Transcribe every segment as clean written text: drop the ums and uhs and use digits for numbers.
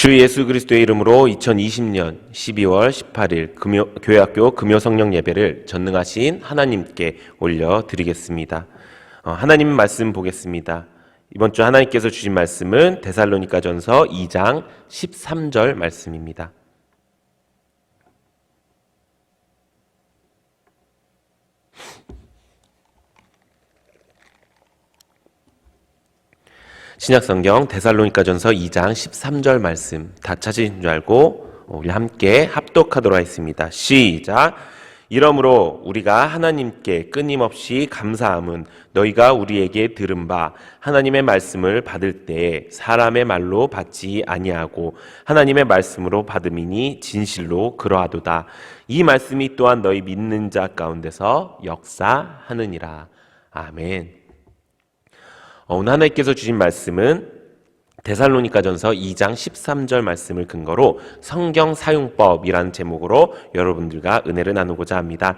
주 예수 그리스도의 이름으로 2020년 12월 18일 교회학교 금요성령 예배를 전능하신 하나님께 올려드리겠습니다. 하나님 말씀 보겠습니다. 이번 주 하나님께서 주신 말씀은 데살로니가전서 2장 13절 말씀입니다. 신약성경 데살로니가전서 2장 13절 말씀 다 찾으신 줄 알고 우리 함께 합독하도록 하겠습니다. 시작! 이러므로 우리가 하나님께 끊임없이 감사함은 너희가 우리에게 들은 바 하나님의 말씀을 받을 때에 사람의 말로 받지 아니하고 하나님의 말씀으로 받음이니 진실로 그러하도다. 이 말씀이 또한 너희 믿는 자 가운데서 역사하느니라. 아멘. 오늘 하나님께서 주신 말씀은 데살로니가전서 2장 13절 말씀을 근거로 성경 사용법이라는 제목으로 여러분들과 은혜를 나누고자 합니다.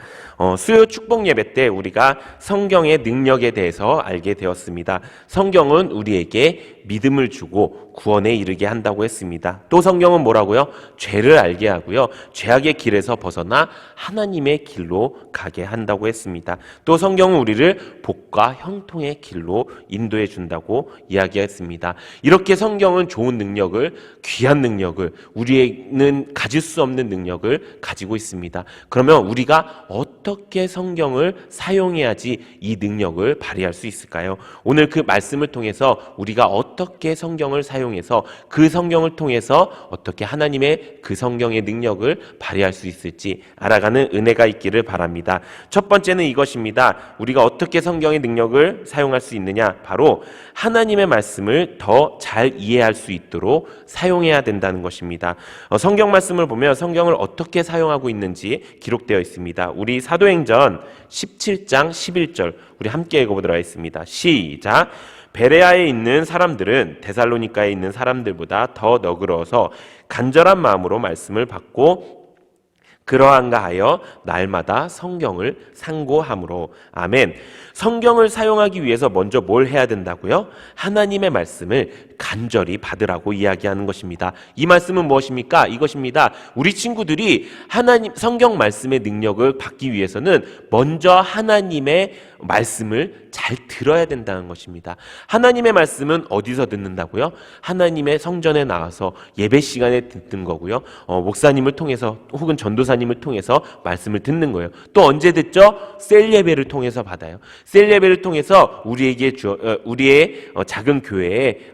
수요 축복 예배 때 우리가 성경의 능력에 대해서 알게 되었습니다. 성경은 우리에게 믿음을 주고 구원에 이르게 한다고 했습니다. 또 성경은 뭐라고요? 죄를 알게 하고요, 죄악의 길에서 벗어나 하나님의 길로 가게 한다고 했습니다. 또 성경은 우리를 복과 형통의 길로 인도해 준다고 이야기했습니다. 이렇게 성경은 좋은 능력을, 귀한 능력을, 우리는 가질 수 없는 능력을 가지고 있습니다. 그러면 우리가 어떻게 성경을 사용해야지 이 능력을 발휘할 수 있을까요? 오늘 그 말씀을 통해서 우리가 어떻게 성경을 사용해서 그 성경을 통해서 어떻게 하나님의 그 성경의 능력을 발휘할 수 있을지 알아가는 은혜가 있기를 바랍니다. 첫 번째는 이것입니다. 우리가 어떻게 성경의 능력을 사용할 수 있느냐? 바로 하나님의 말씀을 더 잘 이해할 수 있도록 사용해야 된다는 것입니다. 성경 말씀을 보면 성경을 어떻게 사용하고 있는지 기록되어 있습니다. 우리 사도행전 17장 11절 우리 함께 읽어보도록 하겠습니다. 시작! 베레아에 있는 사람들은 데살로니가에 있는 사람들보다 더 너그러워서 간절한 마음으로 말씀을 받고 그러한가 하여 날마다 성경을 상고함으로. 아멘. 성경을 사용하기 위해서 먼저 뭘 해야 된다고요? 하나님의 말씀을 간절히 받으라고 이야기하는 것입니다. 이 말씀은 무엇입니까? 이것입니다. 우리 친구들이 성경 말씀의 능력을 받기 위해서는 먼저 하나님의 말씀을 잘 들어야 된다는 것입니다. 하나님의 말씀은 어디서 듣는다고요? 하나님의 성전에 나와서 예배 시간에 듣는 거고요. 목사님을 통해서 혹은 전도사님을 통해서 말씀을 듣는 거예요. 또 언제 듣죠? 셀 예배를 통해서 받아요. 셀 예배를 통해서 우리의 작은 교회에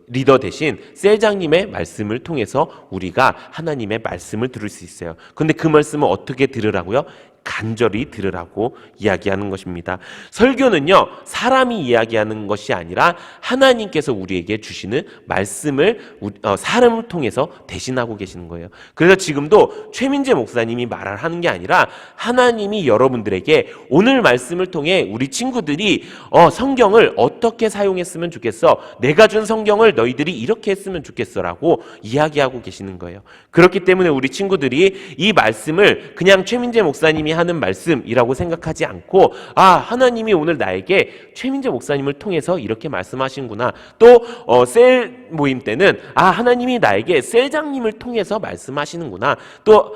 리더 대신 셀장님의 말씀을 통해서 우리가 하나님의 말씀을 들을 수 있어요. 그런데 그 말씀을 어떻게 들으라고요? 간절히 들으라고 이야기하는 것입니다. 설교는요, 사람이 이야기하는 것이 아니라 하나님께서 우리에게 주시는 말씀을 사람을 통해서 대신하고 계시는 거예요. 그래서 지금도 최민재 목사님이 말하는 게 아니라 하나님이 여러분들에게 오늘 말씀을 통해 우리 친구들이 성경을 어떻게 사용했으면 좋겠어, 내가 준 성경을 너희들이 이렇게 했으면 좋겠어 라고 이야기하고 계시는 거예요. 그렇기 때문에 우리 친구들이 이 말씀을 그냥 최민재 목사님이 하는 말씀이라고 생각하지 않고, 하나님이 오늘 나에게 최민재 목사님을 통해서 이렇게 말씀하신구나. 또 셀 모임 때는 하나님이 나에게 셀장님을 통해서 말씀하시는구나. 또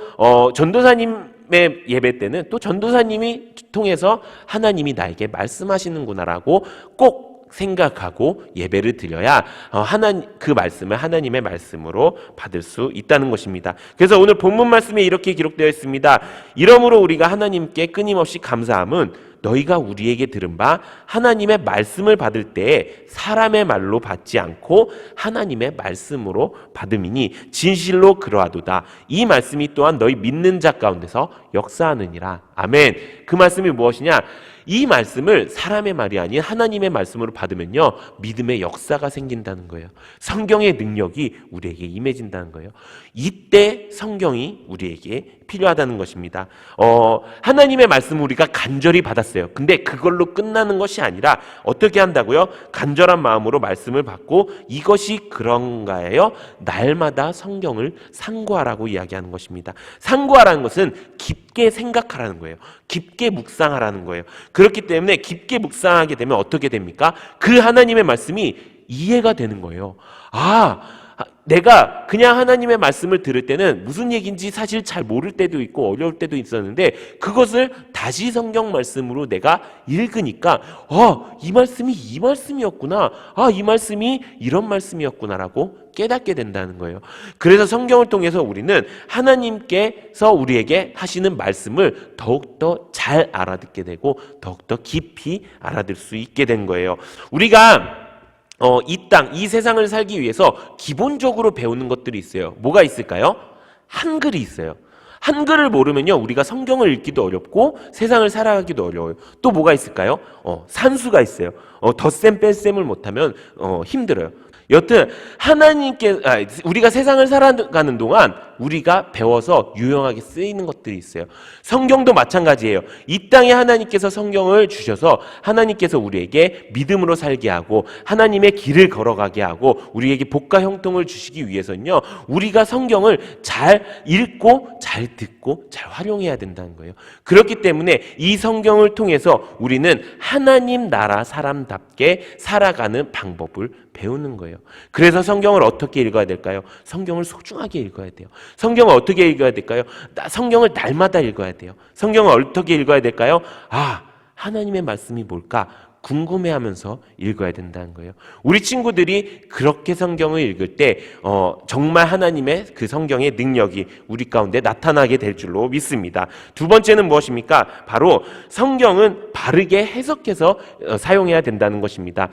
전도사님의 예배 때는 또 전도사님이 통해서 하나님이 나에게 말씀하시는구나라고 꼭 생각하고 예배를 드려야 그 말씀을 하나님의 말씀으로 받을 수 있다는 것입니다. 그래서 오늘 본문 말씀에 이렇게 기록되어 있습니다. 이러므로 우리가 하나님께 끊임없이 감사함은 너희가 우리에게 들은 바 하나님의 말씀을 받을 때에 사람의 말로 받지 않고 하나님의 말씀으로 받음이니 진실로 그러하도다. 이 말씀이 또한 너희 믿는 자 가운데서 역사하느니라. 아멘. 그 말씀이 무엇이냐? 이 말씀을 사람의 말이 아닌 하나님의 말씀으로 받으면요, 믿음의 역사가 생긴다는 거예요. 성경의 능력이 우리에게 임해진다는 거예요. 이때 성경이 우리에게 필요하다는 것입니다. 하나님의 말씀을 우리가 간절히 받았어요. 근데 그걸로 끝나는 것이 아니라 어떻게 한다고요? 간절한 마음으로 말씀을 받고 이것이 그런가요? 날마다 성경을 상고하라고 이야기하는 것입니다. 상고하라는 것은 깊게 생각하라는 거예요. 깊게 묵상하라는 거예요. 그렇기 때문에 깊게 묵상하게 되면 어떻게 됩니까? 그 하나님의 말씀이 이해가 되는 거예요. 내가 그냥 하나님의 말씀을 들을 때는 무슨 얘기인지 사실 잘 모를 때도 있고 어려울 때도 있었는데 그것을 다시 성경 말씀으로 내가 읽으니까 이 말씀이 이 말씀이었구나. 이 말씀이 이런 말씀이었구나라고 깨닫게 된다는 거예요. 그래서 성경을 통해서 우리는 하나님께서 우리에게 하시는 말씀을 더욱더 잘 알아듣게 되고 더욱더 깊이 알아들 수 있게 된 거예요. 우리가 이 땅, 이 세상을 살기 위해서 기본적으로 배우는 것들이 있어요. 뭐가 있을까요? 한글이 있어요. 한글을 모르면요, 우리가 성경을 읽기도 어렵고 세상을 살아가기도 어려워요. 또 뭐가 있을까요? 산수가 있어요. 덧셈 뺄셈을 못하면 힘들어요. 여튼 우리가 세상을 살아가는 동안 우리가 배워서 유용하게 쓰이는 것들이 있어요. 성경도 마찬가지예요. 이 땅에 하나님께서 성경을 주셔서 하나님께서 우리에게 믿음으로 살게 하고 하나님의 길을 걸어가게 하고 우리에게 복과 형통을 주시기 위해서는요, 우리가 성경을 잘 읽고 잘 듣고 잘 활용해야 된다는 거예요. 그렇기 때문에 이 성경을 통해서 우리는 하나님 나라 사람답게 살아가는 방법을 배우는 거예요. 그래서 성경을 어떻게 읽어야 될까요? 성경을 소중하게 읽어야 돼요. 성경을 어떻게 읽어야 될까요? 성경을 날마다 읽어야 돼요. 성경을 어떻게 읽어야 될까요? 하나님의 말씀이 뭘까? 궁금해하면서 읽어야 된다는 거예요. 우리 친구들이 그렇게 성경을 읽을 때 정말 하나님의 그 성경의 능력이 우리 가운데 나타나게 될 줄로 믿습니다. 두 번째는 무엇입니까? 바로 성경은 바르게 해석해서 사용해야 된다는 것입니다.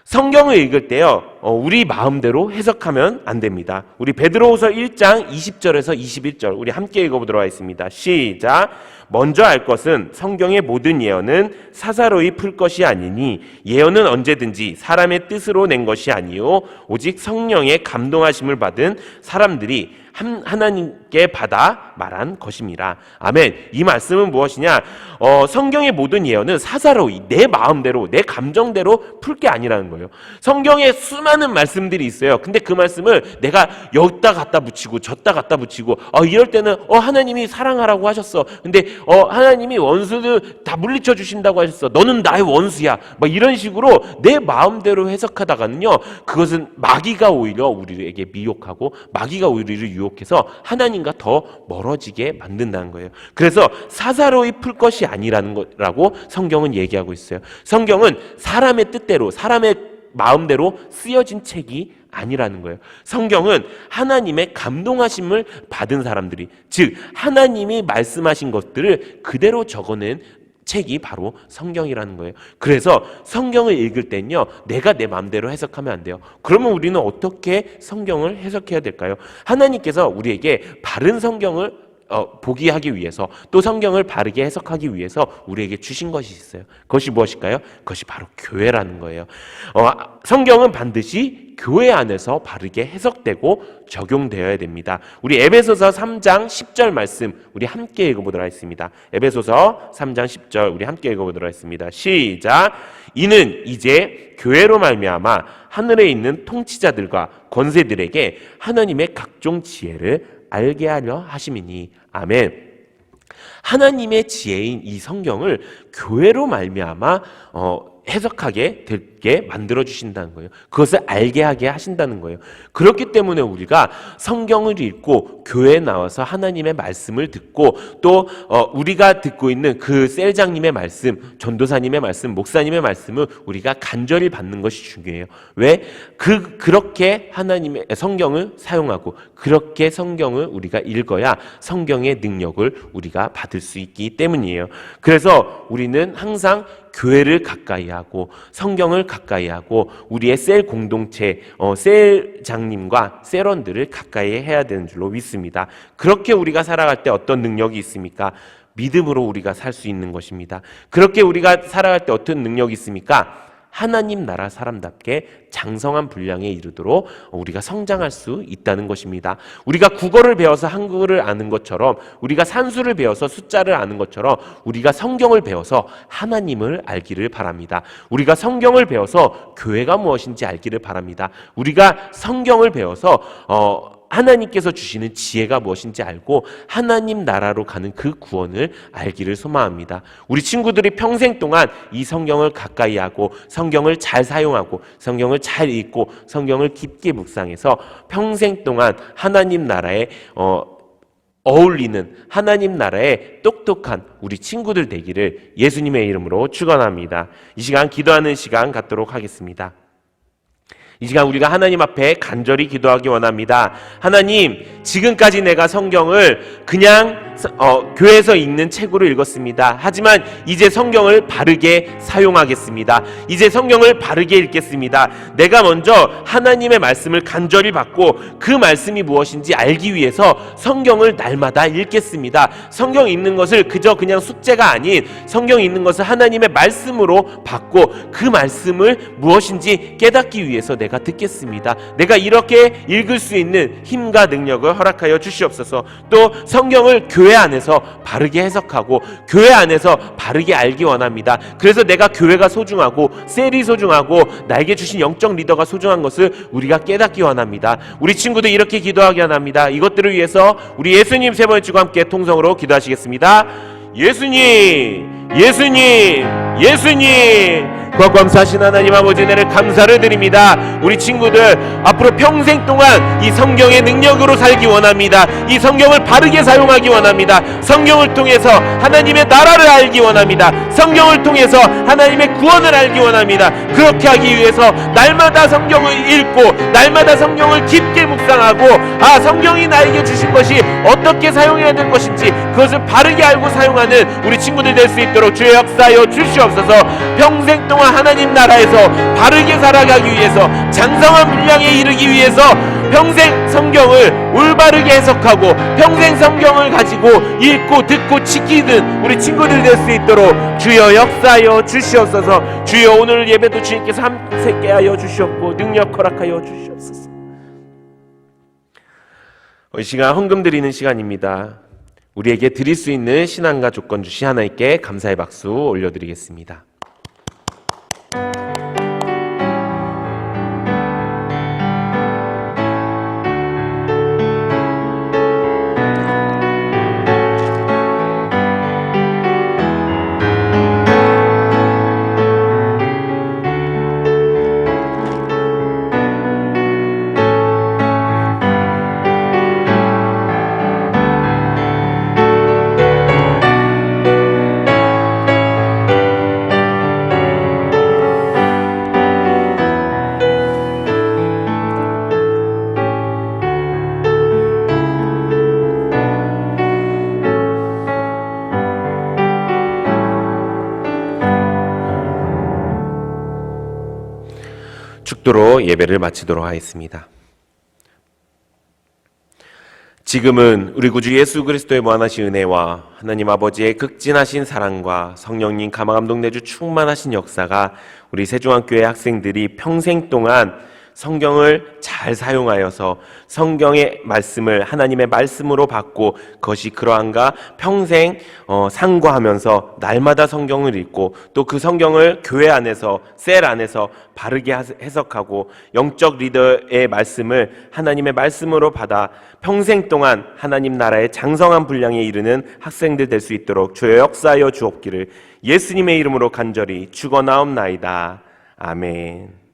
성경을 읽을 때요, 우리 마음대로 해석하면 안 됩니다. 우리 베드로후서 1장 20절에서 21절 우리 함께 읽어보도록 하겠습니다. 시작. 먼저 알 것은 성경의 모든 예언은 사사로이 풀 것이 아니니 예언은 언제든지 사람의 뜻으로 낸 것이 아니요 오직 성령의 감동하심을 받은 사람들이 하나님께 받아 말한 것입니다. 아멘. 이 말씀은 무엇이냐? 성경의 모든 예언은 사사로이 내 마음대로 내 감정대로 풀 게 아니라는 거예요. 성경에 수많은 말씀들이 있어요. 근데 그 말씀을 내가 여기다 갖다 붙이고 저기다 갖다 붙이고 이럴 때는 하나님이 사랑하라고 하셨어. 근데 하나님이 원수들 다 물리쳐 주신다고 하셨어. 너는 나의 원수야. 막 이런 식으로 내 마음대로 해석하다가는요, 그것은 마귀가 오히려 우리에게 미혹하고 마귀가 우리를 유혹해서 하나님과 더 멀어지게 만든다는 거예요. 그래서 사사로이 풀 것이 아니라는 거라고 성경은 얘기하고 있어요. 성경은 사람의 뜻대로 사람의 마음대로 쓰여진 책이 아니라는 거예요. 성경은 하나님의 감동하심을 받은 사람들이, 즉 하나님이 말씀하신 것들을 그대로 적어낸 책이 바로 성경이라는 거예요. 그래서 성경을 읽을 땐요, 내가 내 마음대로 해석하면 안 돼요. 그러면 우리는 어떻게 성경을 해석해야 될까요? 하나님께서 우리에게 바른 성경을 보기 하기 위해서, 또 성경을 바르게 해석하기 위해서 우리에게 주신 것이 있어요. 그것이 무엇일까요? 그것이 바로 교회라는 거예요. 성경은 반드시 교회 안에서 바르게 해석되고 적용되어야 됩니다. 우리 에베소서 3장 10절 말씀 우리 함께 읽어보도록 하겠습니다. 에베소서 3장 10절 우리 함께 읽어보도록 하겠습니다. 시작. 이는 이제 교회로 말미암아 하늘에 있는 통치자들과 권세들에게 하나님의 각종 지혜를 알게 하려 하심이니. 아멘. 하나님의 지혜인 이 성경을 교회로 말미암아 해석하게 되게 만들어 주신다는 거예요. 그것을 알게 하게 하신다는 거예요. 그렇기 때문에 우리가 성경을 읽고 교회에 나와서 하나님의 말씀을 듣고 또 우리가 듣고 있는 그 셀장님의 말씀, 전도사님의 말씀, 목사님의 말씀을 우리가 간절히 받는 것이 중요해요. 왜? 그렇게 하나님의 성경을 사용하고 그렇게 성경을 우리가 읽어야 성경의 능력을 우리가 받을 수 있기 때문이에요. 그래서 우리는 항상 교회를 가까이 하고 성경을 가까이 하고 우리의 셀 공동체, 셀장님과 셀원들을 가까이 해야 되는 줄로 믿습니다. 그렇게 우리가 살아갈 때 어떤 능력이 있습니까? 믿음으로 우리가 살 수 있는 것입니다. 그렇게 우리가 살아갈 때 어떤 능력이 있습니까? 하나님 나라 사람답게 장성한 분량에 이르도록 우리가 성장할 수 있다는 것입니다. 우리가 국어를 배워서 한국어를 아는 것처럼, 우리가 산수를 배워서 숫자를 아는 것처럼 우리가 성경을 배워서 하나님을 알기를 바랍니다. 우리가 성경을 배워서 교회가 무엇인지 알기를 바랍니다. 우리가 성경을 배워서 하나님께서 주시는 지혜가 무엇인지 알고 하나님 나라로 가는 그 구원을 알기를 소망합니다. 우리 친구들이 평생 동안 이 성경을 가까이 하고 성경을 잘 사용하고 성경을 잘 읽고 성경을 깊게 묵상해서 평생 동안 하나님 나라에 어울리는 하나님 나라의 똑똑한 우리 친구들 되기를 예수님의 이름으로 축원합니다. 이 시간 기도하는 시간 갖도록 하겠습니다. 이 시간 우리가 하나님 앞에 간절히 기도하기 원합니다. 하나님, 지금까지 내가 성경을 그냥 교회에서 읽는 책으로 읽었습니다. 하지만 이제 성경을 바르게 사용하겠습니다. 이제 성경을 바르게 읽겠습니다. 내가 먼저 하나님의 말씀을 간절히 받고 그 말씀이 무엇인지 알기 위해서 성경을 날마다 읽겠습니다. 성경 읽는 것을 그냥 숙제가 아닌 성경 읽는 것을 하나님의 말씀으로 받고 그 말씀을 무엇인지 깨닫기 위해서 내가 듣겠습니다. 내가 이렇게 읽을 수 있는 힘과 능력을 허락하여 주시옵소서. 또 성경을 교회 안에서 바르게 해석하고 교회 안에서 바르게 알기 원합니다. 그래서 내가 교회가 소중하고 셀이 소중하고 나에게 주신 영적 리더가 소중한 것을 우리가 깨닫기 원합니다. 우리 친구들 이렇게 기도하기 원합니다. 이것들을 위해서 우리 예수님 세 번 외치고 함께 통성으로 기도하시겠습니다. 예수님, 예수님, 예수님. 감사하신 하나님 아버지, 은혜를 감사를 드립니다. 우리 친구들 앞으로 평생 동안 이 성경의 능력으로 살기 원합니다. 이 성경을 바르게 사용하기 원합니다. 성경을 통해서 하나님의 나라를 알기 원합니다. 성경을 통해서 하나님의 구원을 알기 원합니다. 그렇게 하기 위해서 날마다 성경을 읽고 날마다 성경을 깊게 묵상하고 성경이 나에게 주신 것이 어떻게 사용해야 될 것인지 그것을 바르게 알고 사용하는 우리 친구들 될 수 있도록 주의 역사하여 주시옵소서. 평생 동안 하나님 나라에서 바르게 살아가기 위해서 장성한 분량에 이르기 위해서 평생 성경을 올바르게 해석하고 평생 성경을 가지고 읽고 듣고 지키는 우리 친구들 될 수 있도록 주여 역사하여 주시옵소서. 주여 오늘 예배도 주님께서 함께 하여 주시옵고 능력 허락하여 주시옵소서. 이 시간 헌금 드리는 시간입니다. 우리에게 드릴 수 있는 신앙과 조건 주신 하나님께 감사의 박수 올려드리겠습니다. 축도로 예배를 마치도록 하겠습니다. 지금은 우리 구주 예수 그리스도의 무한하신 은혜와 하나님 아버지의 극진하신 사랑과 성령님 감화감동 내주 충만하신 역사가 우리 세종학교의 학생들이 평생 동안 성경을 잘 사용하여서 성경의 말씀을 하나님의 말씀으로 받고 그것이 그러한가 평생 상고하면서 날마다 성경을 읽고 또 그 성경을 교회 안에서 셀 안에서 바르게 해석하고 영적 리더의 말씀을 하나님의 말씀으로 받아 평생 동안 하나님 나라의 장성한 분량에 이르는 학생들 될 수 있도록 주여 역사하여 주옵기를 예수님의 이름으로 간절히 축원하옵나이다. 아멘.